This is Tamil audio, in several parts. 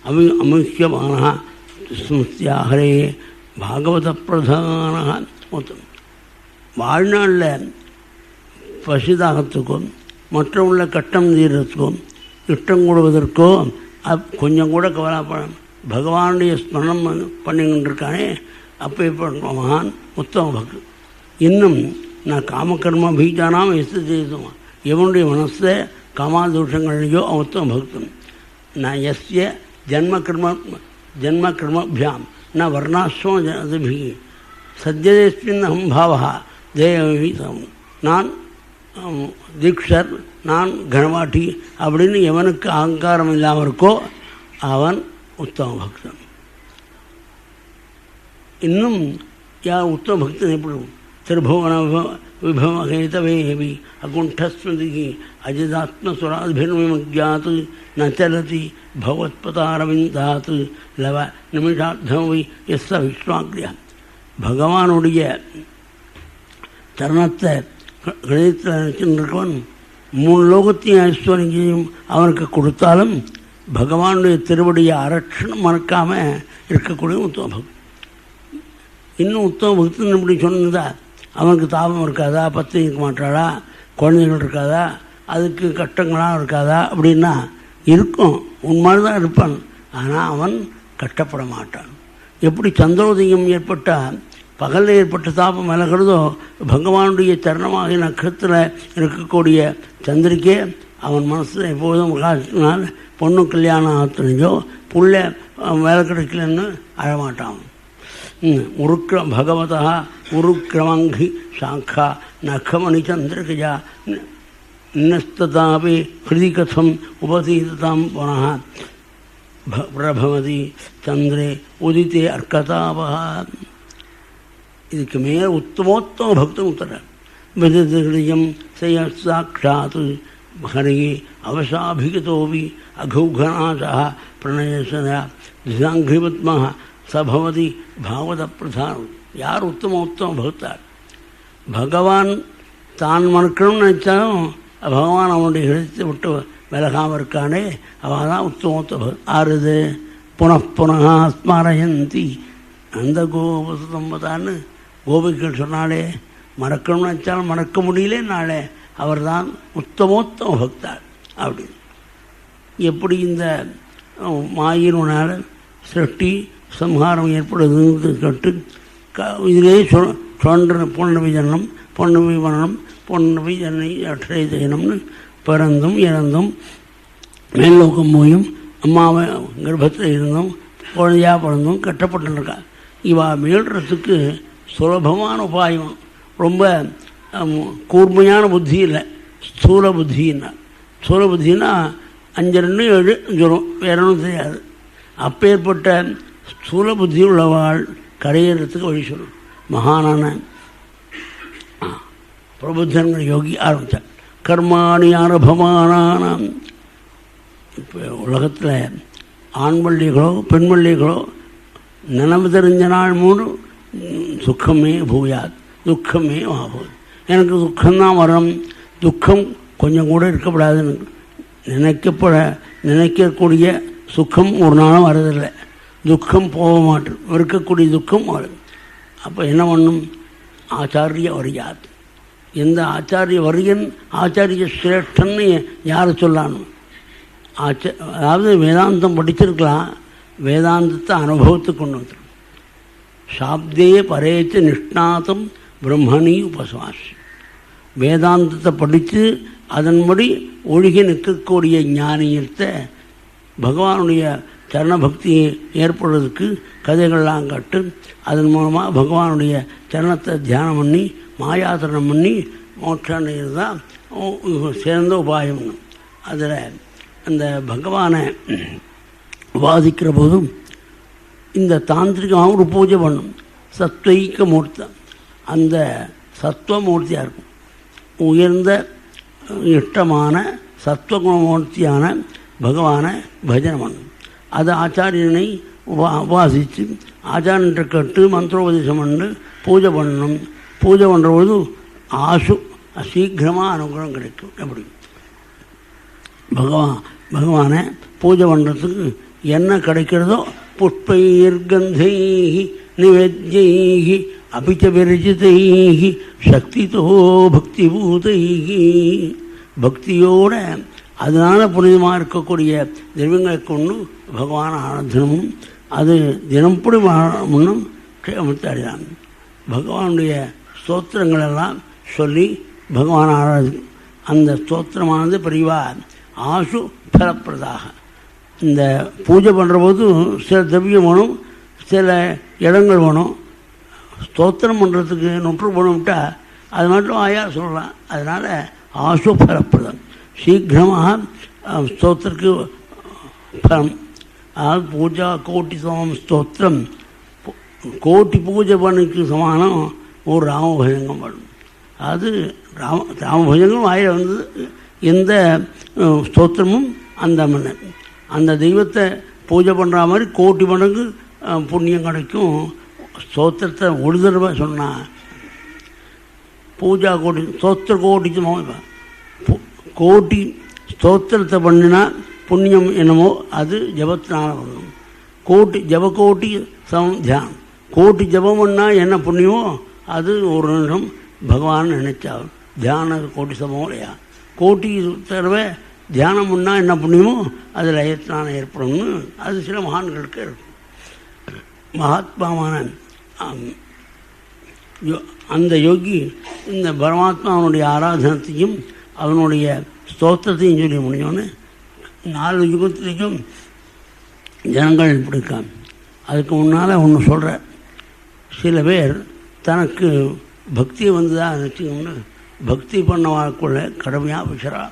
அமுக்கியமான ஸ்மிருத்தியாகரே பாகவத பிரதான மொத்தம். வாழ்நாளில் பசிதாகத்துக்கும் மற்றவுள்ள கட்டம் தீர்றதுக்கும் இஷ்டம் கொடுவதற்கோ கொஞ்சம் கூட கவலைப்பட பகவானுடைய ஸ்மரணம் பண்ணிக்கிட்டு இருக்கானே அப்போ மகான் உத்தம பக்தி. இன்னும் நான் காமகர்ம பீஜானாம் எஸ்துமா எவனுடைய மனசை காமாதோஷங்களையோ உத்தம பக்தம். நான் எஸ்ய ஜன்ம கர்மபியாம் ந வர்ணாஸ்வமி சத்யதேஸ்மின் அம்பாவா தேவி நான் தீக்ஷர் நான் கணவாட்டி அப்படின்னு எவனுக்கு அகங்காரம் இல்லாமல் இருக்கோ அவன் உத்தம பக்தன். இன்னும் யார் உத்தம பக்தன் எப்படி திரிபுவன விபவகேதவேவி அகுண்டஸ்மதி அஜிதாத்மஸ்வராதிபிர்விமஜாத் நச்சலதி பகவத்பதாரவிந்தாத் லவ நிமிஷார்த்தமவி எஸ் விஸ்வாக்ரியா. பகவானுடைய சரணத்தை கணிதத்தில் நினைக்கின்றவன் 3 லோகத்தையும் ஐஸ்வர்யம் அவனுக்கு கொடுத்தாலும் பகவானுடைய திருவடியை அரட்சணம் மறக்காமல் இருக்கக்கூடிய உத்தம பக்தி. இன்னும் உத்தம பக்தின்னு இப்படி சொன்னதா அவனுக்கு தாபம் இருக்காதா, பத்து இருக்க மாட்டாளா, குழந்தைகள் இருக்காதா, அதுக்கு கஷ்டங்களாக இருக்காதா அப்படின்னா இருக்கும். உன் மாதிரி தான் இருப்பான். ஆனால் அவன் கஷ்டப்பட மாட்டான். எப்படி சந்திரோதயம் ஏற்பட்டால் பகலில் ஏற்பட்ட தாபம் விலகிறதோ பகவானுடைய சரணமாக நட்சத்திரத்தில் இருக்கக்கூடிய சந்திரிக்கே அவன் மனசில் எப்போதும் பிரகாசினால் பொண்ணு கல்யாணம் ஆத்துலையோ புள்ள வேலை கிடைக்கலன்னு அழமாட்டான். பகவதா உருக்கிரமங்கி சாக்கா நகமணி சந்திரகஜா நிஸ்ததாபி ஹிருதி கதம் உபதீததாம் புனः பிரபவதி சந்திரே உதித்தே அர்க்கதாபா. இதுக்கு மேலே உத்தமோத்தம பக்தம் உத்தர விதயம் செய்ய சாட்சாத் ஹரி அவசாபிகதோபி அகௌகநாசா பிரணயசனா திசாங்கிபத்மா சபவதி பாகவத பிரதானம். யார் உத்தம பக்தார்? பகவான் தான் மறக்கணும்னு நினச்சாலும் பகவான் அவனுடைய ஹிருதத்தை விட்டு விலகாமல் இருக்கானே அவன் தான் உத்தமோத்த பக்தர். ஆறுது புனః ஸ்மரயந்தி அந்த கோபசுதம்பதான்னு கோபிகள் சொன்னாலே மறக்கணும்னு நினச்சாலும் மறக்க முடியலே நாளே அவர் தான் உத்தமோத்தம பக்தார் அப்படின்னு. எப்படி இந்த மாயினால் சிருஷ்டி சம்ஹாரம் ஏற்படுதுன்னு கேட்டு இதிலே சொன்ன பொன்னவி ஜன்னம் பொன்னவி மரணம் பொன்னவி ஜன்னை அற்றை ஜனம்னு பிறந்தும் இறந்தும் மேல்லோக்கம் போயும் அம்மாவை கர்ப்பத்தில் இருந்தும் குழந்தையாக பிறந்தும் கட்டப்பட்டுருக்கா. இவா மீள்றதுக்கு சுலபமான உபாயம், ரொம்ப கூர்மையான புத்தி இல்லை, ஸ்தூல புத்தின்னா. ஸ்தூல புத்தின்னா 5 2 7 சொல்லும், வேற ஒன்றும் தெரியாது. அப்பேற்பட்ட ஸ்தூல புத்தி உள்ளவாள் கரையேறத்துக்கு வழி சொல்லும். மகானான பிரபுத்தன்கிற யோகி ஆரம்பித்தார். கர்மாணி ஆரம்பமானாம். இப்போ உலகத்தில் ஆண் பள்ளிகளோ பெண் பள்ளிகளோ நினைவு தெரிஞ்ச நாள் மூணு சுக்கமே பூயாத் துக்கமே ஆகும். எனக்கு துக்கம்தான் வரும், துக்கம் கொஞ்சம் கூட இருக்கக்கூடாதுன்னு நினைக்கக்கூடிய சுக்கம் ஒரு நாளும் வரதில்லை. துக்கம் போக மாட்டேன், இருக்கக்கூடிய துக்கம் வரும். அப்போ என்ன பண்ணும்? ஆச்சாரிய வரியாத். எந்த ஆச்சாரிய வரியன் ஆச்சாரிய சிரேஷ்டன்னு யாரை சொல்லானும்? அதாவது வேதாந்தம் படிச்சிருக்கலாம், வேதாந்தத்தை அனுபவத்துக்கு கொண்டு வந்துடும். சாப்தே பரேச்ச நிஷ்ணாத்தம் பிரம்மணி உபசுவாசி. வேதாந்தத்தை படித்து அதன்படி ஒழுகி நிற்கக்கூடிய ஞானியத்தை பகவானுடைய சரணபக்தியை ஏற்படுறதுக்கு கதைகள்லாம் கட்டு அதன் மூலமாக பகவானுடைய சரணத்தை தியானம் பண்ணி மாயாசரணம் பண்ணி மோட்சம் தான் சேர்ந்த உபாயம். அதில் அந்த பகவானை உபாதிக்கிற போதும் இந்த தாந்திரிகமாக ஒரு பூஜை பண்ணும். சத்வைக்க மூர்த்தம், அந்த சத்வமூர்த்தியாக இருக்கும். உயர்ந்த இஷ்டமான சத்வகுணமூர்த்தியான பகவானை பஜனை பண்ணும். அது ஆச்சாரியனை உபாசித்து ஆச்சாரியன்ட்ட கட்டு மந்திரோபதேசம் பண்ணு பூஜை பண்ணணும். பூஜை பண்ணுறபோது சீக்கிரமாக அனுகிரகம் கிடைக்கும். எப்படி பகவானை பூஜை பண்ணுறதுக்கு என்ன கிடைக்கிறதோ புஷ்பைர் கந்தைஹி நிவேத்யைஹி அபிச்ச விரஜிதைஹி சக்திதோ பக்திபூதைஹி, பக்தியோட அதனால் புனிதமாக இருக்கக்கூடிய தெய்வங்களை கொண்டு பகவான் ஆராதனமும் அது தினப்படி முன்னும் க்ஷேமத்தை அடையலாம். பகவானுடைய ஸ்தோத்திரங்களெல்லாம் சொல்லி பகவான் ஆராதி அந்த ஸ்தோத்திரமானது பெரியவா ஆசு பலப்பிரதாக. இந்த பூஜை பண்ணுற போது சில திரவியம் வேணும், சில இடங்கள் வேணும். ஸ்தோத்திரம் பண்ணுறதுக்கு நொற்று போனோம்ட்டால் அது மட்டும் ஆயா சொல்லலாம். அதனால் ஆசு பலப்பிரதம் சீக்கிரமாக ஸ்தோத்திரக்கு பலம். அதாவது பூஜா கோட்டி சமம் ஸ்தோத்திரம், கோட்டி பூஜை பண்ணிக்கு சமானம் ஒரு ராமபஜங்கம் பண்ணும். அது ராமபஜங்கம் வாயில் வந்தது. எந்த ஸ்தோத்திரமும் அந்த மன்னன் அந்த தெய்வத்தை பூஜை பண்ணுற மாதிரி கோட்டி மடங்கு புண்ணியம் கிடைக்கும். ஸ்தோத்திரத்தை ஒரு தடவை சொன்னால் பூஜா கோட்டி ஸ்தோத்திர கோட்டி சமம் கோட்டி ஸ்தோத்திரத்தை பண்ணினா புண்ணியம் என்னமோ அது ஜபத்தினால பண்ணணும். கோட்டி ஜபக்கோட்டி சமம் தியானம். கோட்டி ஜபம் பண்ணால் என்ன புண்ணியமோ அது ஒரு நிமிஷம் பகவான் நினைச்சா தியான கோட்டி சமம் இல்லையா. கோட்டி தடவை தியானம் பண்ணால் என்ன புண்ணியமோ அது லயத்தினால ஏற்படும்னு அது சில மகான்களுக்கு இருக்கும். மகாத்மாவான அந்த யோகி இந்த பரமாத்மாவனுடைய ஆராதனத்தையும் அவனுடைய ஸ்தோத்திரத்தையும் சொல்லி முடிஞ்சோன்னு 4 யுகத்திலையும் ஜனங்கள் பிடிக்காம. அதுக்கு முன்னால் ஒன்று சொல்கிற, சில பேர் தனக்கு பக்தி வந்ததாக நினச்சிக்கணும்னு பக்தி பண்ண வாழ்க்குள்ள கடுமையாக விசரா.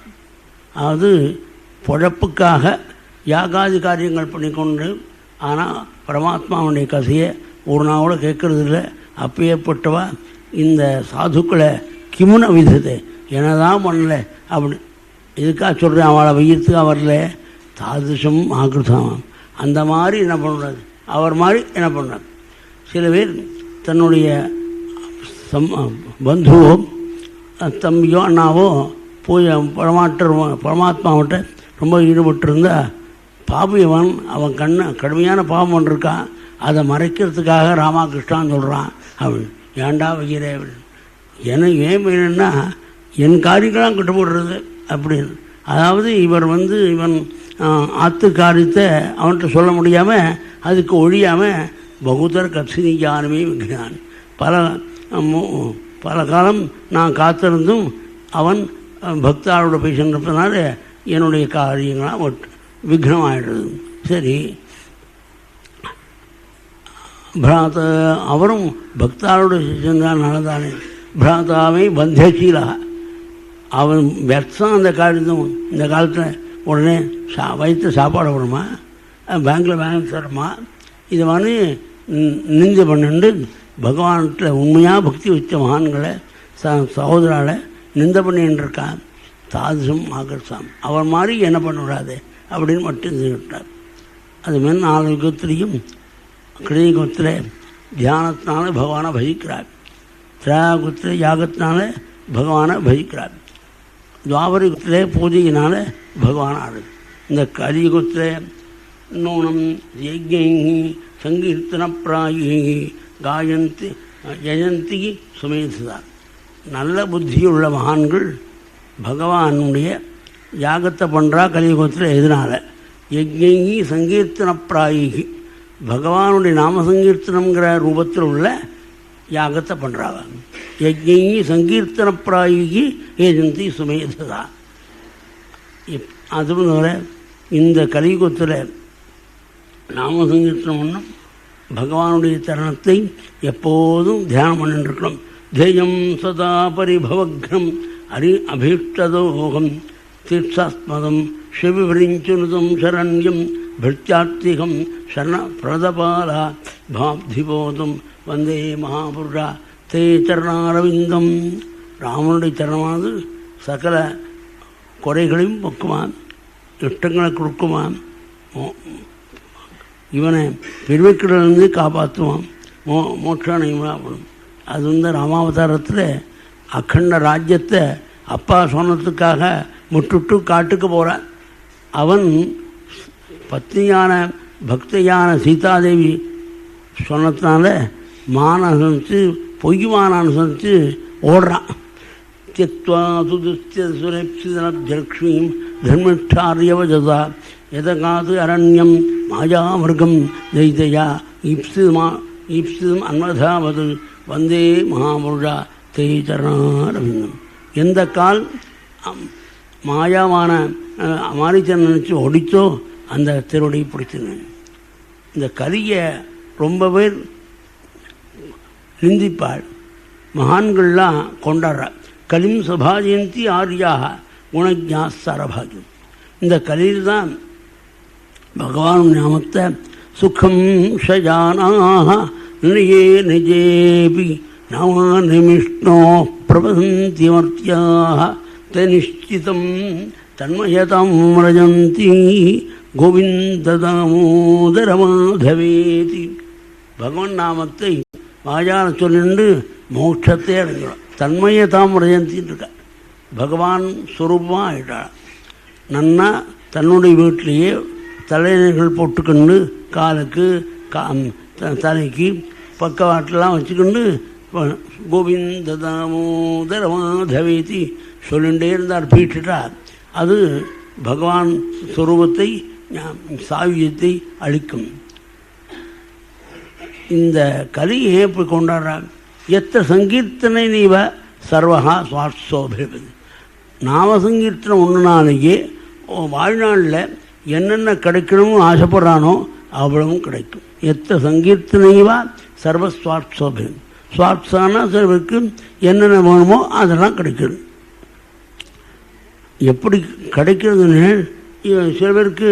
அதாவது பொழப்புக்காக யாகாதி காரியங்கள் பண்ணிக்கொண்டு ஆனால் பரமாத்மாவுடைய கதையை ஒரு நாள் கூட கேட்கறது இல்லை. அப்பேற்பட்டவா இந்த சாதுக்களை கிமுன விதத்தை என்னதான் பண்ணல அப்படி இதுக்காக சொல்கிறேன். அவளை வையத்துக்காக வரல. தாதுஷம் ஆகிருதாம் அந்த மாதிரி என்ன பண்ணுறது, அவர் மாதிரி என்ன பண்ணுறார். சில பேர் தன்னுடைய பந்துவோ தம்பியோ அண்ணாவோ பூஜை பரமாத்மாவிட்ட ரொம்ப ஈடுபட்டிருந்தால் பாபியவன் அவன் கடுமையான பாவம் பண்ணிருக்கான். அதை மறைக்கிறதுக்காக ராமகிருஷ்ணான்னு சொல்கிறான். அவன் ஏண்டா வைக்கிறே எனக்கு ஏன் வேணும்னா என் காரியங்களாம் கட்டுப்படுறது அப்படின்னு. அதாவது இவன் ஆத்து காரியத்தை அவன்கிட்ட சொல்ல முடியாமல் அதுக்கு ஒழியாமல் பகுதர் கட்சினி ஞானமே விக்னான். பல காலம் நான் காத்திருந்தும் அவன் பக்தாரோட போய் சென்றதுனால என்னுடைய காரியங்களாம் விக்னம் ஆகிடுறது. சரி, பிராத அவரும் பக்தாரோட சென்றால் தானே. பிராதாவை பந்தசீலா அவன் வெர்த்தான் அந்த காரியத்தும். இந்த காலத்தில் உடனே வயிற்று சாப்பாடு விடுமா, பேங்கில் வாங்கி தரமா, இது மாதிரி நிந்தை பண்ணிட்டு பகவான்கிட்ட உண்மையாக பக்தி வச்ச மகான்களை சகோதரால் நிந்தை பண்ணின்னு இருக்கான். தாதுசம் ஆகர்ஷாம் அவன் மாதிரி என்ன பண்ணக்கூடாது அப்படின்னு மட்டும் இருந்துவிட்டார். அதுமாரி 4 யுகத்திலையும் கிருதிகுத்தில் தியானத்தினால பகவானை பஜிக்கிறார். திராகுத்தில் யாகத்தினால பகவானை பஜிக்கிறார். துவாபரயுகத்தில் பூஜையினால பகவான் ஆடுது. இந்த கலியுகத்தில் நூனம் யஜ்ஞி சங்கீர்த்தன பிராயி காயந்தி ஜெயந்தி சுமேசுதான். நல்ல புத்தியுள்ள மகான்கள் பகவானுடைய யாகத்தை பண்ணுறா. கலியுகத்தில் எதனால் யஜ்ஞி சங்கீர்த்தன பிராயி பகவானுடைய நாம சங்கீர்த்தனங்கிற ரூபத்தில் உள்ள யாகத்தை பண்ணுறாங்க. யஜ்ஞி சங்கீர்த்தன பிராயி ஏஜந்தி சுமேதா. அதுவும் தவிர இந்த கலியுகத்தில் நாம சங்கீர்த்தனம் பண்ணும் பகவானுடைய தருணத்தை எப்போதும் தியானம் பண்ணிட்டுருக்கணும். தேயம் சதா பரிபவக்னம் அபீஷ்டதோகம் தீர்த்தாஸ்மதம் சிவவிரிஞ்சுனுதம் சரண்யம் பிருத்தியார்த்திகம் சரண பிரதபாலா பாப்திபோதம் வந்தே மகாபுருஷா தே சரணாரவிந்தம். ராமனுடைய சரணமானது சகல குறைகளையும் போக்குமான், இஷ்டங்களை கொடுக்குமான், இவனை பெருமைக்கிடலிருந்து காப்பாற்றுவான், மோட்சானையும். அது ராமாவதாரத்தில் அக்கண்ட ராஜ்யத்தை அப்பா சொன்னதுக்காக முட்டுட்டு காட்டுக்கு போகிறான். அவன் பத்னியான பக்தையான சீதாதேவி சொன்னதுனால மான அனுசரித்து பொய் மான அனுசரித்து ஓடுறான். தியக்த்வா சுதுஸ்தியசுரப்சிதனப்ஜலக்ஷ்மீம் தர்மிஷ்டாரியவஜதா எதகாது அரண்யம் மாயாமிருகம் தைதயா ஈப்சிதம் அன்வதாவது வந்தே மகாபுருஷா தேய்சரணாரவிந்தம். எந்த கால் மாயாவான மாரிச்சன் நினச்சி ஒடித்தோ அந்த திருவடி பிடிச்சிருந்தேன். இந்த கலியை ரொம்ப பேர் நிந்திப்பாள், மகான்கள்லாம் கொண்டாடுறா. கலிம் சபாஜயந்தி ஆரியாக குணஜா சரபாகியம். இந்த கலியில் தான் பகவான் நாமத்தை சுகம் ஷஜானாக நியே நிஜேபி நவநிமிஷ்ணோ பிரபந்தி மர்த்தியாக தனிஷ்டிதம் தன்மயதாம் ரஜந்தி கோவிந்த தாமோதர மாதவேதி. பகவான் நாமத்தை வாயால் சொல்லிண்டு மோட்சத்தை அடைஞ்சிடும். தன்மயதாம் ரஜந்தின்னு இருக்கா. பகவான் சுரூபமாக ஆயிட்டாள். நன்னா தன்னுடைய வீட்டிலேயே தலைநர்கள் போட்டுக்கொண்டு காலுக்கு தலைக்கு பக்கவாட்டெல்லாம் வச்சுக்கொண்டு கோவிந்த தாமோதர மாதவேதி சொல்லிகிட்டே இருந்தார். பீட்டுட்டார். அது பகவான் சுரூபத்தை சாவியத்தை அளிக்கும். இந்த கலியை எப்படி கொண்டாடுறார்? எத்த சங்கீர்த்தனை நீவ சர்வகா சுவாட்சோபிபதி. நாம சங்கீர்த்தனம் ஒன்றுனாலேயே வாழ்நாளில் என்னென்ன கிடைக்கணும்னு ஆசைப்படுறானோ அவ்வளவும் கிடைக்கும். எத்த சங்கீர்த்தனைவா சர்வஸ்வாட்சோபிபதி. சுவாட்சானா சிலருக்கு என்னென்ன வேணுமோ அதெல்லாம் கிடைக்கிறது. எப்படி கிடைக்கிறதுன்னு சில பேருக்கு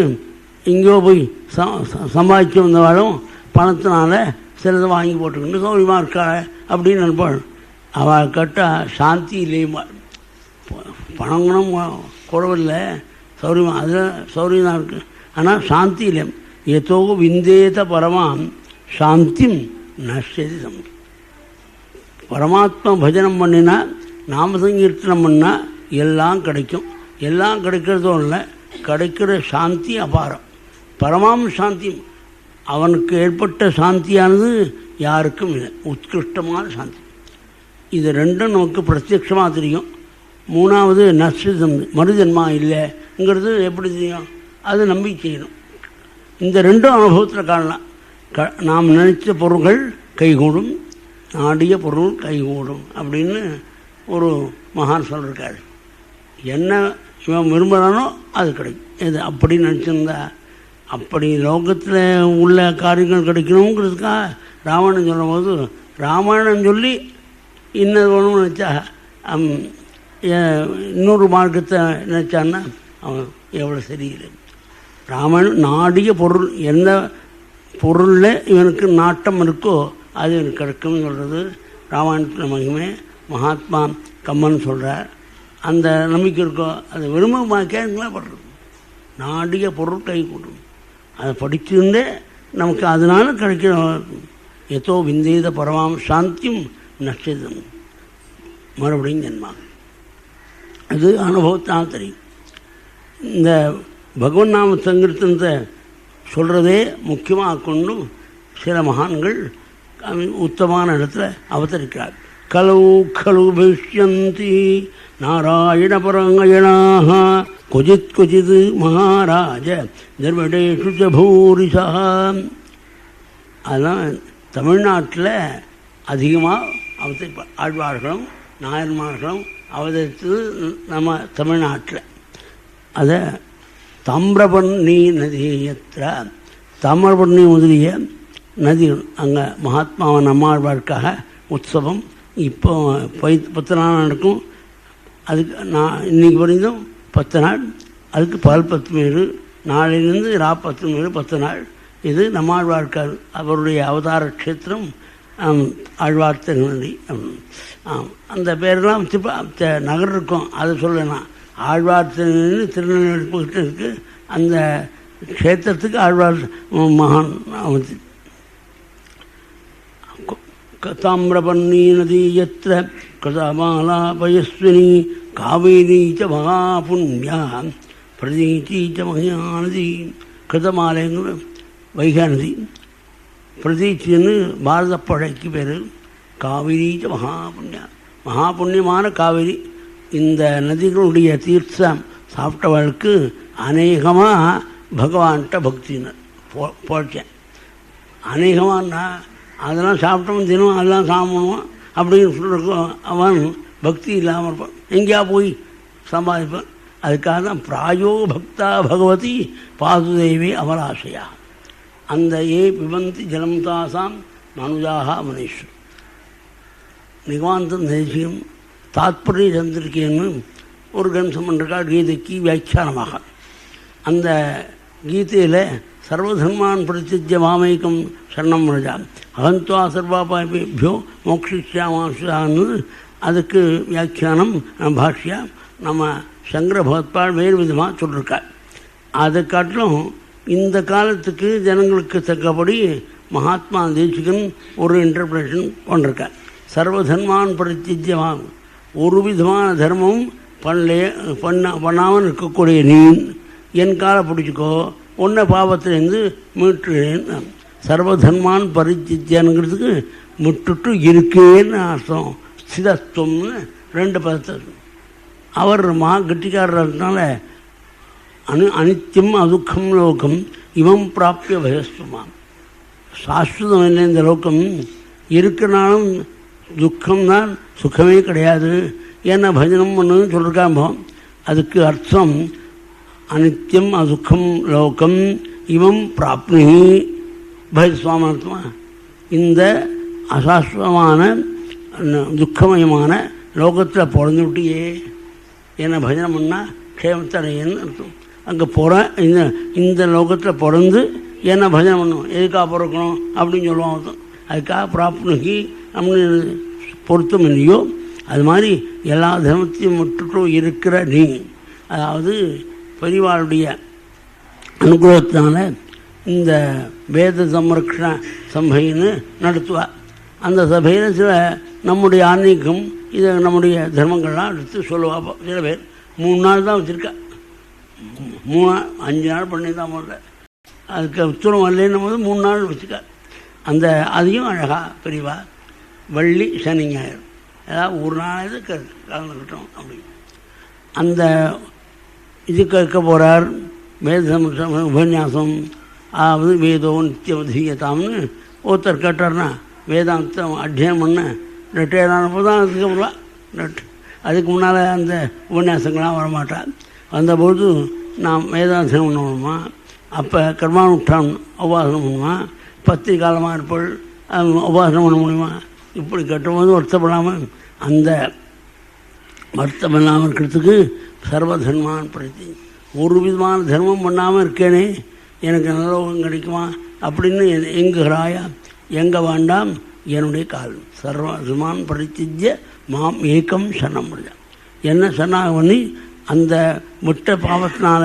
எங்கேயோ போய் சம்பாதிச்சு வந்தவாளும் பணத்தினால சிலதை வாங்கி போட்டுக்கிட்டு சௌரியமாக இருக்கா அப்படின்னு நினைப்பாள். அவள் கேட்டால் சாந்தி இல்லையுமா. பணம் குணம் குறவில்லை, சௌரியமாக அதில் சௌரியம் தான் இருக்குது. ஆனால் சாந்தி இல்லை. ஏதோ விந்தேத பரமாம் சாந்திம் நஷ்யதி சம். பரமாத்மா பஜனம் பண்ணினா நாமசங்கீர்த்தனம் பண்ணால் எல்லாம் கிடைக்கும். எல்லாம் கிடைக்கிறதும் இல்லை, கிடைக்கிற சாந்தி அபாரம். பரமாம் சாந்தி, அவனுக்கு ஏற்பட்ட சாந்தியானது யாருக்கும் இல்லை. உத்கிருஷ்டமான சாந்தி. இது ரெண்டும் நமக்கு பிரத்யட்சமாக தெரியும். மூணாவது நஷ்டம், மறுஜன்மா இல்லைங்கிறது எப்படி தெரியும்? அது நம்பி செய்யணும். இந்த ரெண்டும் அனுபவத்தில் காணலாம். நாம் நினைச்ச பொருள்கள் கைகூடும், நாடிய பொருள் கைகூடும் அப்படின்னு ஒரு மகான் சொல்லியிருக்காரு. என்ன இவன் விரும்புகிறானோ அது கிடைக்கும். இது அப்படி நினச்சிருந்தா அப்படி லோகத்தில் உள்ள காரியங்கள் கிடைக்கணுங்கிறதுக்காக ராமாயணம் சொல்லும் போது ராமாயணம் சொல்லி இன்னது வேணும்னு நினச்சா இன்னொரு மார்க்கத்தை நினச்சான்னா அவன் எவ்வளோ சரியில்லை. ராமாயணம் நாடிய பொருள், எந்த பொருளில் இவனுக்கு நாட்டம் இருக்கோ அது எனக்கு கிடைக்கும்னு சொல்கிறது ராமாயணத்தில் மகிமை. மகாத்மா கம்மன் சொல்கிறார். அந்த நம்பிக்கை இருக்கோ அதை விரும்ப கேட்கலாம் படுறது. நாடிய பொருள் கை கூட்டும். அதை படிச்சுருந்தே நமக்கு அதனால் கிடைக்கிற எதோ விந்தேத பரமாம் சாந்தியும் நஷ்டம் மறுபடியும் ஜென்மாகும். அது அனுபவத்தான் தெரியும். இந்த பகவன் நாம சங்கீர்த்தனத்தை சொல்கிறதே முக்கியமாக கொண்டு சில மகான்கள் உத்தமான இடத்துல அவதரிக்கிறார். கலவு கலு பவிஷ்யந்தி நாராயணபராயணாக கொஜித் கொஜித் மகாராஜ தர்மடேஷு ச பூரிசா. அதெல்லாம் தமிழ்நாட்டில் அதிகமாக அவதரிப்பார். ஆழ்வார்களும் நாயன்மார்களும் அவதரித்தது நம்ம தமிழ்நாட்டில். அதை தாமிரபரணி நதியற்ற தாமிரபரணி முதலிய நதி அங்கே மகாத்மாவன் நம்மாழ்வாருக்காக உற்சவம் இப்போ 10 நாள் நடக்கும். அதுக்கு நான் இன்றைக்கி வரைக்கும் 10 நாள், அதுக்கு பகல் 10 மேல், நாளையிலேருந்து 10 மேல் 10 நாள். இது நம்மாழ்வார்க்கார் அவருடைய அவதார க்ஷேத்திரம் ஆழ்வார் திருநெல்வேலி. அந்த பேரெல்லாம் நகர் இருக்கும், அதை சொல்லலாம். ஆழ்வார் திருநெல்வேலி திருநெல்வேலி போயிட்டு இருக்குது. அந்த க்ஷேத்திரத்துக்கு ஆழ்வார் மகான் அவதி. தாமிரபர்ணி நதி யத்ர கிருதமாலாபயஸ்வினி காவேரி ச மகாபுண்யா பிரதீதி ச மகாநதி. கிருதமாலைங்கிற வைகை நதி. பிரதீச்சின்னு பாரத பழைக்கு பேர். காவிரிச்ச மகாபுண்ணியமான காவிரி. இந்த நதிகளுடைய தீர்த்தம் சாப்பிட்டவர்களுக்கு அநேகமாக பகவான்கிட்ட பக்தின்னு போச்சேன். அநேகமானா அதெல்லாம் சாப்பிட்டவன் தினம் அதெல்லாம் சாப்பிடுவான் அப்படின்னு சொல்லிருக்கோம். அவன் பக்தி இல்லாமல் இருப்பான், எங்கேயா போய் சம்பாதிப்பான். அதுக்காக தான் பிராயோ பக்தா பகவதி பாதுதேவி அமராசையா அந்த ஏ பிபந்தி ஜலம் தாசாம் மனுஜாக மனுஷன். நிகமாந்தம் தேசியம் தாத்பரிய சந்திரிக்கைன்னு ஒரு கிரந்தம் பண்ணிருக்காள் கீதைக்கு வியாக்கியானமாக. அந்த கீதையில் சர்வதர்மான் பிரதிஜ்ய மாமேகம் சரணம் ரஜா அகந்த்வா சர்வாபாபியோ மோக்ஷிஷ்யாமான்னு அதுக்கு வியாக்கியானம் பாஷ்யா நம்ம சங்கர பகவத்பால் வேறு விதமாக சொல்லியிருக்காள். அதை காட்டிலும் இந்த காலத்துக்கு ஜனங்களுக்கு தக்கபடி மகாத்மா தேசிகன் ஒரு இன்டர்பிரேஷன் பண்ணிருக்கார். சர்வதர்மான் பிரதிஜ்யமாம், ஒரு விதமான தர்மமும் பண்ணாமல் இருக்கக்கூடிய நீ என் காலை பிடிச்சிக்கோ, உன்னை பாவத்திலேருந்து மீட்டுறேன்னு. சர்வதர்மான் பரிச்சித்தியானுங்கிறதுக்கு முட்டுட்டு இருக்கேன்னு அர்த்தம். ஸ்திதத்துவம்னு 2 பதத்தை. அவர் கெட்டிக்காரர்னால அனித்தியம் அதுக்கம் லோகம் இவம் பிராப்பிய பயஸ்துமாம். சாஸ்வதம் இல்லை இந்த லோகம், இருக்கிறனாலும் துக்கம்தான், சுகமே கிடையாது. ஏன்னா பஜனம் பண்ணுன்னு சொல்லியிருக்காங்க. அதுக்கு அர்த்தம் அனித்தியம் அதுக்கம் லோகம் இவம் பிராப்னி பயஸ்வாம அர்த்தமா. இந்த அசாஸ்வதமான துக்கமயமான லோகத்தில் பிறந்து விட்டியே, என்னை பஜனம் பண்ணால் க்ஷேமத்தடையன்னு அர்த்தம். அங்கே இந்த லோகத்தில் பிறந்து என்ன பஜனை பண்ணுவோம், எதுக்காக பிறக்கணும் அப்படின்னு சொல்லுவான் அர்த்தம். அதுக்காக பிராப்னுகி அப்படின்னு பொருத்தம் இல்லையோ அது மாதிரி எல்லா தர்மத்தையும் முற்றுட்டும் இருக்கிற நீ, அதாவது பெரியவாளுடைய அனுகிரகத்தினால இந்த வேத சம்ரக்ஷண சபைன்னு நடத்துவார். அந்த சபையில் சில நம்முடைய ஆன்மீகம் இதை நம்முடைய தர்மங்கள்லாம் எடுத்து சொல்லுவா. சில பேர் 3 நாள் தான் வச்சுருக்கா, 5 நாள் பண்ணி தான் முதல்ல. அதுக்கு உத்தரம் வரலன்னும் போது 3 நாள் வச்சுக்கா. அந்த அதையும் அழகாக பெரியவா வெள்ளி சனி ஞாயிறு ஏதாவது ஒரு நாள் இது கலந்துக்கிட்டோம் அப்படி அந்த இது கேட்க போகிறார். வேத உபன்யாசம், அதாவது வேதோ நித்தியவதீயதாம்னு ஒருத்தர் கேட்டார்னா வேதாந்தம் அத்தியனம் பண்ண ரிட்டையரானப்போ தான் அதுக்கு வருவாள். அதுக்கு முன்னால் அந்த உபன்யாசங்கள்லாம் வரமாட்டாள். வந்தபொழுது நாம் வேதாந்தம் பண்ணணுமா, அப்போ கர்மானுஷ்டான் உபாசனம் பண்ணுமா, பத்திரி காலமாக இருப்பள் உபாசனம் பண்ண முடியுமா, இப்படி கட்டும்போது வருத்தப்படாமல் அந்த வருத்தம் இல்லாமல் இருக்கிறதுக்கு சர்வதர்மான் பிரதி ஒரு விதமான தர்மம் பண்ணாமல் இருக்கேனே எனக்கு நல்லோகம் கிடைக்குமா அப்படின்னு எங்குகிறாயா, எங்கே வேண்டாம் என்னுடைய கால் சர்வதர்மான் பிரதிஜ்ய மாம் ஏக்கம் சரணம் முடியும். என்ன சரணாக பண்ணி அந்த விட்ட பாவத்தினால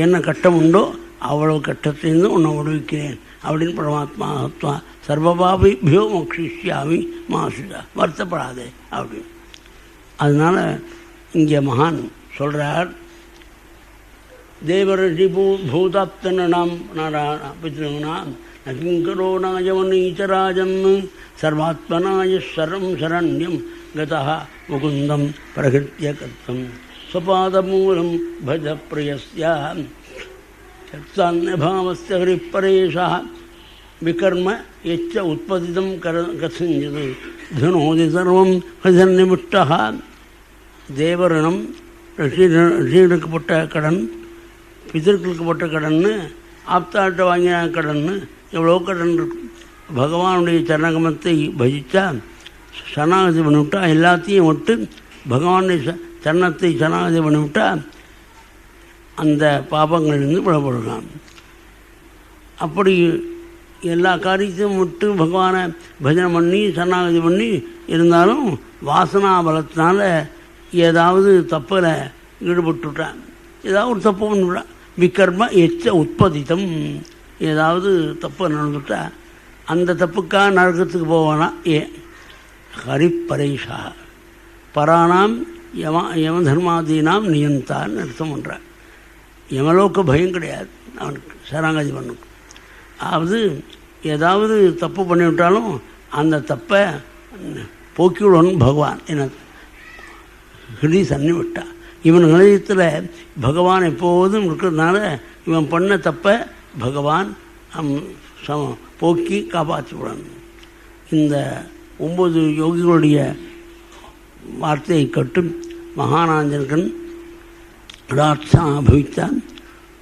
என்ன கட்டம் உண்டோ அவ்வளவு கட்டத்திலேருந்து உன்னை விடுவிக்கிறேன் அப்படின்னு பரமாத்மா ஆத்மா சர்வபாபியோ மோக்ஷிஷ்யாமி மாசுதா, வருத்தப்படாதே அப்படின்னு. அதனால் இங்கே மகான் சொல்கிறார், தேவரிஷி பூதாப்தனாம் பித்ருனாம் நகிங்கரோ நாயவனீச்சராஜன் சர்வாத்மனாய சரம் சரண்யம் கதா முகுந்தம் பிரகிருத்திய கர்த்தம் ஸ்வபாதமூலம் பஜ பிரியஸ்யா சக்தான்யபாவஸ்ய ஹரிப்பரேஷா விகர்ம எச்ச உற்பத்திதம் கசிஞ்சது தனோதி சர்வம் ஹரிசன்னிமிஷ்டா. தேவரணம் ரிஷிகளுக்கு போட்ட கடன், பிதர்களுக்கு போட்ட கடன்னு, ஆப்தாட்ட வாங்கின கடன்னு, எவ்வளோ கடன் இருக்கும். பகவானுடைய சரணகமத்தை பஜித்தா சரணாகதி பண்ணிவிட்டா எல்லாத்தையும் விட்டு பகவானுடைய சரணத்தை சரணாகதி பண்ணிவிட்டா அந்த பாபங்களிலிருந்து விடப்படலாம். அப்படி எல்லா காரியத்தையும் விட்டு பகவானை பஜனை பண்ணி சரணாகதி பண்ணி இருந்தாலும் வாசனா பலத்தினால ஏதாவது தப்பில் ஈடுபட்டுவிட்டான், ஏதாவது ஒரு தப்பு பண்ணிவிட்டான். விகர்ம எச்ச உற்பத்தித்தம், ஏதாவது தப்பு நடந்துவிட்டா அந்த தப்புக்காக நரகத்துக்கு போவானா. ஹரிப்பரேஷா பராணாம் யமதர்மாதீனாம் நியந்தான்னு அர்த்தம் பண்ணுறான். யமலோக்க பயம் கிடையாது அவனுக்கு சரணாகதி பண்ணுக்கு. அதாவது ஏதாவது தப்பு பண்ணிவிட்டாலும் அந்த தப்பை போக்கிவிடணும் பகவான் என ஹிருதி சன்னி விட்டா. இவன் ஹிருதயத்தில் பகவான் எப்போதும் இருக்கிறதுனால இவன் பண்ண தப்பை பகவான் போக்கி காப்பாற்றி விடணும். இந்த 9 யோகிகளுடைய வார்த்தையை கட்டும் மகானாஞ்சன்கன் ராட்சா பவித்தான்.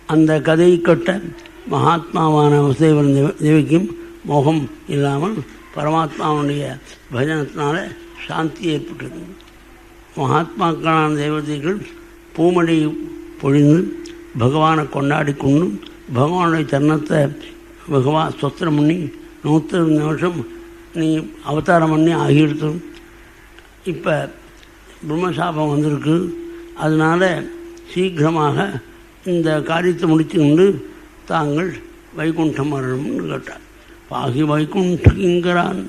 அந்த கதையை கட்ட மகாத்மாவான வசுதேவன் தேவிக்கும் மோகம் இல்லாமல் பரமாத்மாவுடைய பஜனத்தினால சாந்தி ஏற்பட்டது. மகாத்மாக்களான தேவதைகள் பூமடி பொழிந்து பகவானை கொண்டாடி கொண்டு பகவானுடைய தருணத்தை பகவான் ஸ்தோத்திரம் பண்ணி 120 வருஷம் நீ அவதாரம் பண்ணி ஆகிடுத்து. இப்போ பிரம்மசாபம் வந்திருக்கு, அதனால் சீக்கிரமாக இந்த காரியத்தை முடித்து கொண்டு தாங்கள் வைகுண்டம் வரணும்னு கேட்டார். பாகி வைகுண்டங்கிறான்,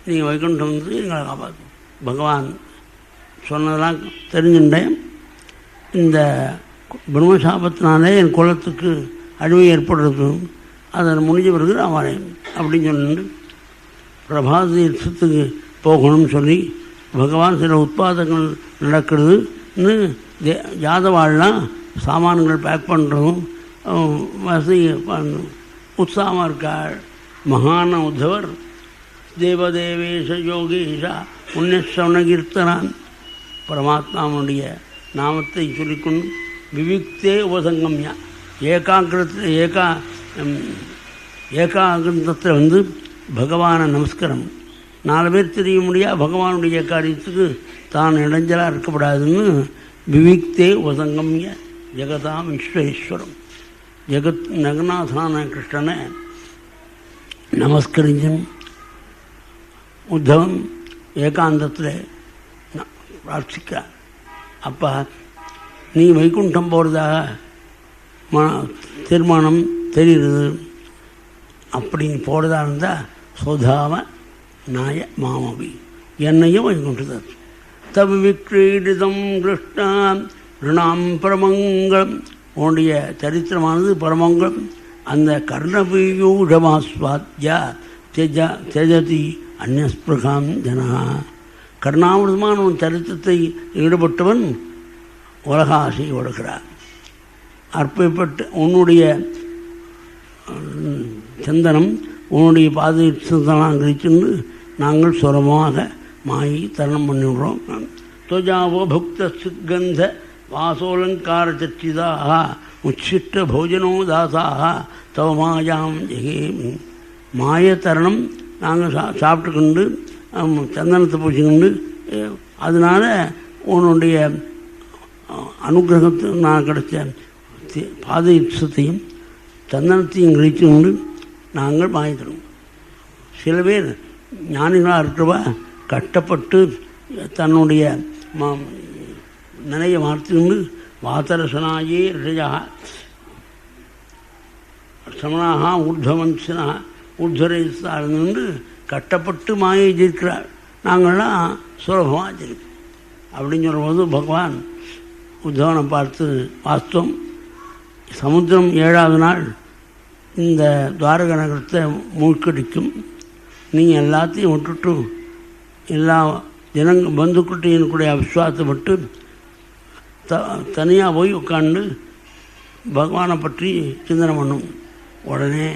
நீ வைகுண்டம் வந்து எங்களை காப்பாற்றும். பகவான் சொன்னதெல்லாம் தெரிஞ்சுட்டேன், இந்த பிரம்மசாபத்தினாலே என் குலத்துக்கு அழிவு ஏற்படுறது, அதை முடிஞ்ச பிறகு நான் வரேன் அப்படின்னு சொல்லிட்டு பிரபாத தீர்த்தத்துக்கு போகணும்னு சொல்லி பகவான் சில உட்பாதங்கள் நடக்கிறதுன்னு யாதவாள்லாம் சாமான்கள் பேக் பண்ணுறதும் வசதி உற்சாகமாக இருக்காள். மகான உத்தவர் தேவதேவேஷ யோகேஷா புண்ணியஸ்ரவண கீர்த்தனான் பரமாத்மாவுடைய நாமத்தை சொல்லிக்கொண்டு விவிக்தே உபசங்கம்யா ஏகாகிரத்தில் ஏகாகிரத்தில் வந்து பகவானை நமஸ்காரம். 4 பேர் தெரிய முடியாது பகவானுடைய காரியத்துக்கு தான் இடைஞ்சலாக இருக்கப்படாதுன்னு விவிக்தே உபசங்கம்ய ஜெகதாம் ஈஸ்வரேஸ்வரம் ஜெகத் நகநாதான கிருஷ்ணனை நமஸ்கரிஞ்சன் உத்தவன் ஏகாந்தத்தில் பிரார்த்திக்கிறார். அப்பா நீ வைகுண்டம் போகிறதாக தீர்மானம் தெரிகிறது, அப்படி நீ போகிறதா இருந்தால் சோதாம நாய மாமவி என்னையும் வைகுண்டது தவி விக்ரீடிதம் கிருஷ்ணா ரிணாம் பரமங்கலம். உன்னுடைய சரித்திரமானது பரமங்கலம். அந்த கர்ணபீயூஷமாஸ்வாத்யா தெஜதி அந்நஸ்பிருகாம் ஜனா. கர்ணாமிரதமான உன் சரித்திரத்தை ஈடுபட்டவன் உலகாசை ஒடுக்கிறார். அற்பப்பட்டு உன்னுடைய சந்தனம் உன்னுடைய பாதத்தெல்லாம் கழிச்சுன்னு நாங்கள் சுரமாக மாயி தரணம் பண்ணிவிடுறோம். துவஜாவோ பக்த சுகந்த வாசோலங்கார சர்ச்சிதாக உச்சிஷ்ட போஜனோ தாசாக தவ மாயாம் ஜெகேமி. மாய தரணம் நாங்கள் சாப்பிட்டுக்கொண்டு சந்தனத்தை பூச்சிக்கொண்டு அதனால் உன்னுடைய அனுகிரகத்தை நான் கிடைச்ச பாத யுத்தத்தையும் சந்தனத்தையும் கழித்து கொண்டு நாங்கள் மாயத்தரும். சில பேர் ஞானிகளாக இருக்கிறவா கஷ்டப்பட்டு தன்னுடைய நிலையை மாற்றிக்கொண்டு வாதரசனாயே ரிஷயா சமனாக ஊர்துவன்சனாக ஊர்துவரேசாக இருந்து கஷ்டப்பட்டு மாயை ஜெயிக்கிறார். நாங்கள்லாம் சுலபமாக ஜெயிப்போம் அப்படின்னு சொல்லும்போது பகவான் உத்தவனை பார்த்து வாஸ்தவம் சமுத்திரம் 7வது நாள் இந்த துவாரக நகரத்தை மூழ்கடிக்கும். நீ எல்லாத்தையும் விட்டுட்டு எல்லா பந்துக்கிட்டு எனக்குடைய விசுவாசப்பட்டு தனியாக போய் உட்காந்து பகவானை பற்றி சிந்தனை பண்ணும். உடனே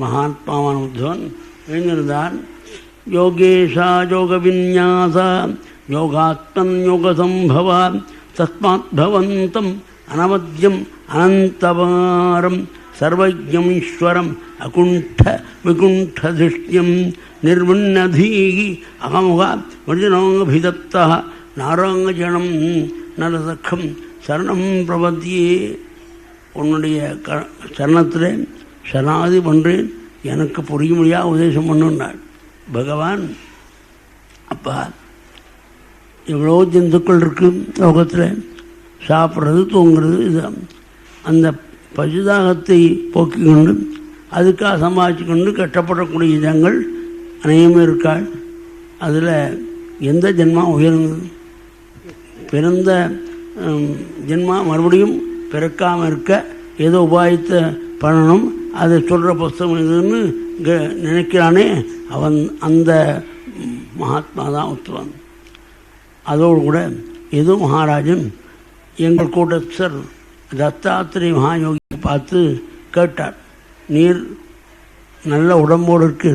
மகாத்மாவான உத்தவன் எழுந்திருந்தான். யோகேஷா யோக விந்யாசா யோகாத்மன் யோக சம்பவா தஸ்மாத் பவந்தம் அனவத்தியம் அனந்தவாரம் சர்வஜம் ஈஸ்வரம் அகுண்ட விகுண்ட திருஷ்யம் நிர்விண்ணதீகி அகமுகா விருஜனோங்கபிதத்தா நாராங்கஜனம் நலசக்கம் சரணம் பிரபத்தியே. உன்னுடைய சரணத்தில் சரணாதி பண்ணுறேன், எனக்கு புரியும்படியாக உபதேசம் பண்ணுன்னாள் பகவான். அப்பா எவ்வளோ ஜந்துக்கள் இருக்குது லோகத்தில், சாப்பிட்றது தூங்குறது, இது அந்த பசுதாகத்தை போக்கிக் கொண்டு அதுக்காக சம்பாதிச்சு கொண்டு கஷ்டப்படக்கூடிய ஜனங்கள் அநேகமே இருக்காள். அதில் எந்த ஜென்மா உயர்ந்தது? பிறந்த ஜென்மா மறுபடியும் பிறக்காமல் இருக்க ஏதோ உபாயத்தை பண்ணணும், அதை சொல்கிற புஸ்தகம் இதுன்னு நினைக்கிறானே அவன் அந்த மகாத்மா தான் உத்தவன். அதோடு கூட ஏதோ மகாராஜன் எங்கள் கூட்டத்தர் தத்தாத்திரேய மகாயோகியை பார்த்து கேட்டார், நீர் நல்ல உடம்போடு இருக்கு,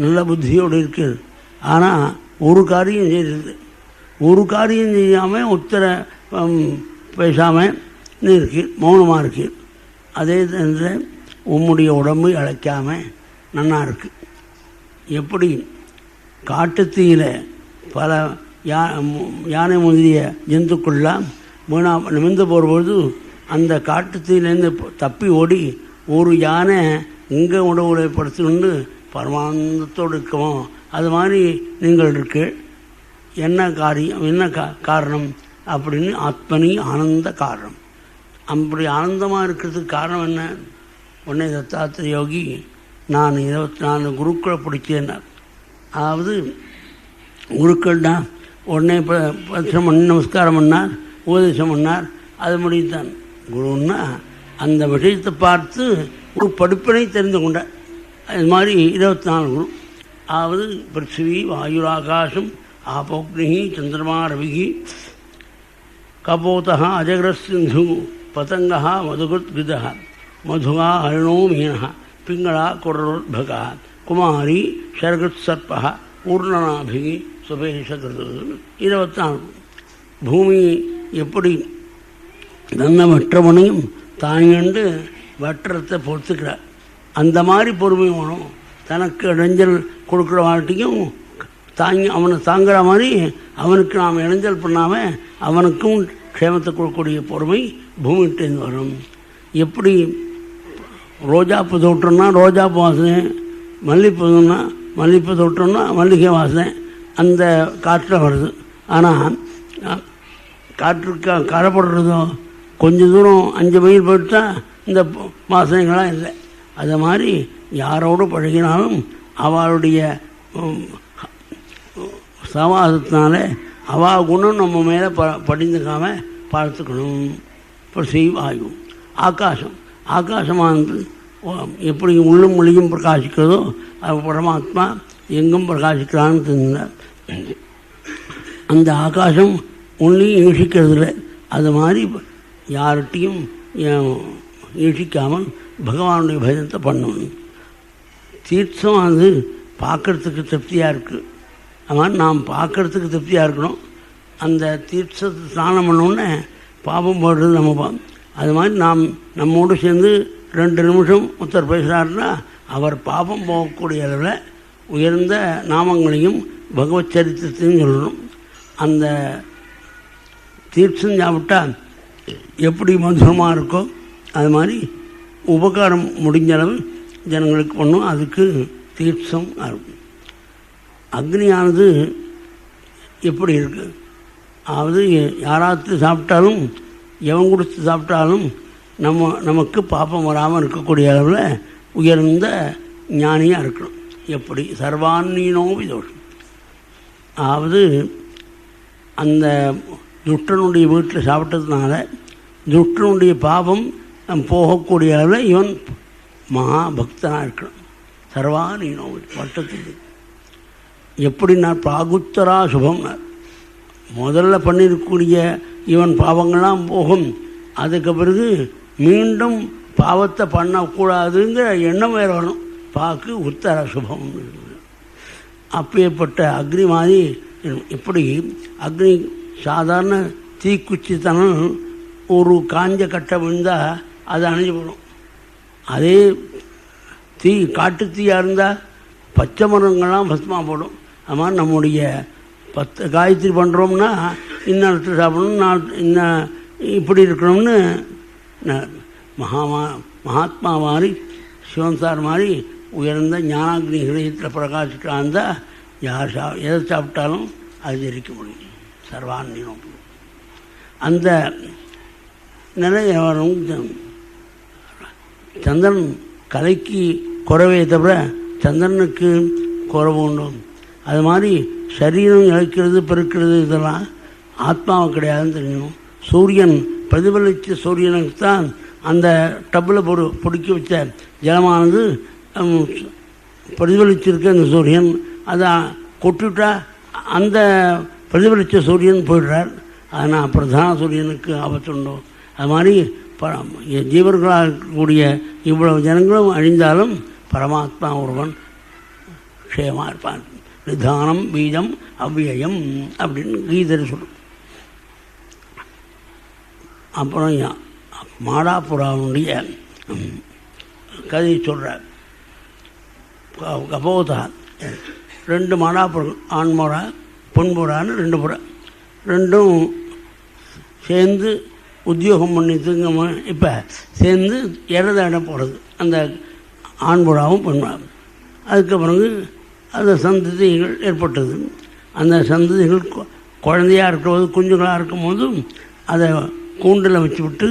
நல்ல புத்தியோடு இருக்கு, ஆனால் ஒரு காரியம் செய்கிறது, ஒரு காரியம் செய்யாமல் உத்தர பேசாமல் நீ இருக்கு, மௌனமாக இருக்கு. அதே நேரத்தில் உம்முடைய உடம்பு இழைக்காமல் நன்னா இருக்கு. எப்படி காட்டுத்தீயில் பல யானை முதலிய ஜந்துக்கள்லாம் நிமிர்ந்து போகும்போது அந்த காட்டுத்தீயிலேருந்து தப்பி ஓடி ஒரு யானை இங்கே உணவுகளை படுத்துக்கொண்டு பரமானந்தத்தோடு இருக்கமோ அது மாதிரி நீங்கள் இருக்கு. என்ன காரியம், என்ன காரணம் அப்படின்னு ஆத்மனி ஆனந்த காரணம். அப்படி ஆனந்தமாக இருக்கிறதுக்கு காரணம் என்ன? உடனே தத்தாத்திரேய யோகி நான் 24 குருக்களை பிடிச்சேன்னார். அதாவது குருக்கள்னா உடனே பிரதட்சணம் பண்ணி நமஸ்காரம் பண்ணார், உபதேசம் பண்ணார், அது முடித்தான். குருன்னா அந்த விஷயத்தை பார்த்து ஒரு படிப்பினை தெரிந்து கொண்டார். அது மாதிரி 24 குரு. அதாவது பிருத்திவி வாயுராகாசம் ஆபோக்னி சந்திரமா ரவிகி கபோதா அஜகரசிந்து பதங்கா மதுகுத் கிதா மதுகா ஹரிணோ மீனா பிங்களா குரோத்பகா குமாரி சரகத் சர்பா பூர்ணநாபிகி சுபேஷகிருது 24. பூமி எப்படி தன்னை வெற்றவனையும் தாங்கண்டு வெற்றத்தை பொறுத்துக்கிறார். அந்த மாதிரி பொறுமை வேணும். தனக்கு இடைஞ்சல் கொடுக்குற வாழ்க்கையும் அவனை தாங்குற மாதிரி அவனுக்கு நாம் இடைஞ்சல் பண்ணாமல் அவனுக்கும் க்ஷேமத்தை கொடுக்கக்கூடிய பொறுமை பூமிகிட்டேருந்து வரும். எப்படி ரோஜாப்பூ தோட்டம்னா ரோஜாப்பூ வாசனை, மல்லிகைப்பூன்னா மல்லிகைப்பூ தோட்டம்னா மல்லிகை வாசனை அந்த காற்றில் வருது. ஆனால் காற்றுக்கு கரைப்படுறதோ கொஞ்சம் தூரம் 5 மைல் போயிட்டா இந்த வாசனைகளாம் இல்லை. அது மாதிரி யாரோடு பழகினாலும் அவளுடைய சவாசத்தினால அவா குணம் நம்ம மேலே படிந்துக்காமல் பார்த்துக்கணும். இப்போ செய்வாயு ஆகாசம், ஆகாசமானது எப்படி உள்ளும் மொழியும் பிரகாசிக்கிறதோ அது பரமாத்மா எங்கும் பிரகாசிக்கிறான்னு தெரிஞ்சார். அந்த ஆகாசம் ஒன்றையும் ஈஷிக்கிறதில்ல. அது மாதிரி யார்கிட்டையும் ஈஷிக்காமல் பகவானுடைய பஜனத்தை பண்ணணும். தீர்த்தம் அது பார்க்குறதுக்கு திருப்தியாக இருக்குது. அது மாதிரி நாம் பார்க்குறதுக்கு திருப்தியாக இருக்கணும். அந்த தீர்த்தத்தை ஸ்நானம் பண்ணோன்னே பாபம் போடுறது நம்ம அது மாதிரி நாம் நம்மோடு சேர்ந்து 2 நிமிஷம் ஒருத்தர் பேசுகிறாருன்னா அவர் பாபம் போகக்கூடிய அளவில் உயர்ந்த நாமங்களையும் பகவத் சரித்திரத்தையும் சொல்லணும். அந்த தீர்த்தம் சாப்பிட்டால் எப்படி மதுரமாக இருக்கோ அது மாதிரி உபகாரம் முடிஞ்ச அளவு ஜனங்களுக்கு பண்ணும். அதுக்கு தீர்த்தம் இருக்கும். அக்னியானது எப்படி இருக்குது, அதாவது யாராவது சாப்பிட்டாலும் எவன் கொடுத்து சாப்பிட்டாலும் நமக்கு பாப்பம் வராமல் இருக்கக்கூடிய அளவில் உயர்ந்த ஞானியாக இருக்கணும். எப்படி சர்வான்னினோ விதோஷம், அதாவது அந்த துஷ்டனுடைய வீட்டில் சாப்பிட்டதுனால துஷ்டனுடைய பாபம் போகக்கூடிய அளவில் இவன் மகாபக்தனாக இருக்கணும். சர்வான்னினோ வட்டத்துக்கு எப்படின்னா பிராகுத்தரா சுபம்னார். முதல்ல பண்ணிருக்கக்கூடிய இவன் பாவங்கள்லாம் போகும். அதுக்கு பிறகு மீண்டும் பாவத்தை பண்ணக்கூடாதுங்கிற எண்ணம் வேறு வரணும். பாக்கு உத்தர சுபம். அப்பேற்பட்ட அக்னி மாதிரி இப்படி அக்னி சாதாரண தீக்குச்சித்தனம் ஒரு காஞ்ச கட்டை விழுந்தால் அது அணைஞ்சு போடும். அதே தீ காட்டு தீயாக இருந்தால் பச்சை மரங்கள்லாம் பஸ்மா போடும். அது மாதிரி நம்முடைய 10 காயத்ரி பண்ணுறோம்னா இன்னும் இடத்துல சாப்பிடணும், இன்னும் இப்படி இருக்கணும்னு மகாத்மா மாதிரி சிவன் சார் மாதிரி உயர்ந்த ஞானாக்னி ஹிருதயத்தில் பிரகாசிக்கலாம் இருந்தால் யார் எதை சாப்பிட்டாலும் அது ஜெரிக்க முடியும். சர்வான்னி நோக்கி அந்த நிலைய வரும். சந்திரன் கலைக்கு குறைவே தவிர சந்திரனுக்கு குறைவு உண்டு. அது மாதிரி சரீரம் இழைக்கிறது பெருக்கிறது இதெல்லாம் ஆத்மாவை கிடையாதுன்னு தெரியணும். சூரியன் பிரதிபலித்த சூரியனுக்கு தான் அந்த டப்பில் பொடுக்கி வச்ச ஜலமானது பிரதிபலிச்சிருக்க அந்த சூரியன் அதை கொட்டுவிட்டா அந்த பிரதிபலித்த சூரியன் போயிடுறார். ஆனால் பிரதான சூரியனுக்கு ஆபத்துண்டோ? அது மாதிரி ஜீவர்களாக இருக்கக்கூடிய இவ்வளவு ஜனங்களும் அழிந்தாலும் பரமாத்மா ஒருவன் க்ஷேமாக இருப்பான். நிதானம் பீஜம் அவ்வியம் அப்படின்னு கீதை சொல்லும். அப்புறம் மாடாப்புறாவுடைய கதையை சொல்கிறார். கபோதா 2 மாடாப்புறம், ஆண்முறா பொன்புறான்னு 2 புறா, ரெண்டும் சேர்ந்து உத்தியோகம் பண்ணிட்டுங்க. இப்போ சேர்ந்து இறத போகிறது அந்த ஆண்புறாவும் பெண்புறாவும். அதுக்கு பிறகு அந்த சந்ததிகள் ஏற்பட்டது. அந்த சந்ததிகள் குழந்தையாக இருக்கும்போது, குஞ்சுகளாக இருக்கும்போது அதை கூண்டில் வச்சு விட்டு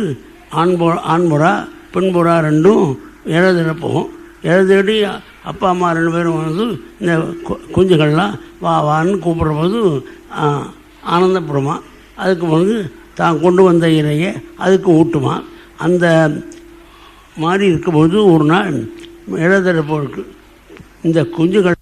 ஆண்புறா பெண்புறா ரெண்டும் இறதிட போகும். இறதேடி அப்பா அம்மா 2 பேரும் வந்து இந்த குஞ்சுகள்லாம் வான்னு கூப்பிட்ற போது ஆனந்தப்புறமா. அதுக்கு பிறகு தான் கொண்டு வந்த இறையை அதுக்கு ஊட்டுமா. அந்த மாதிரி இருக்கும்போது ஒரு நாள் இறதிட போருக்கு இந்த குஞ்சுகள்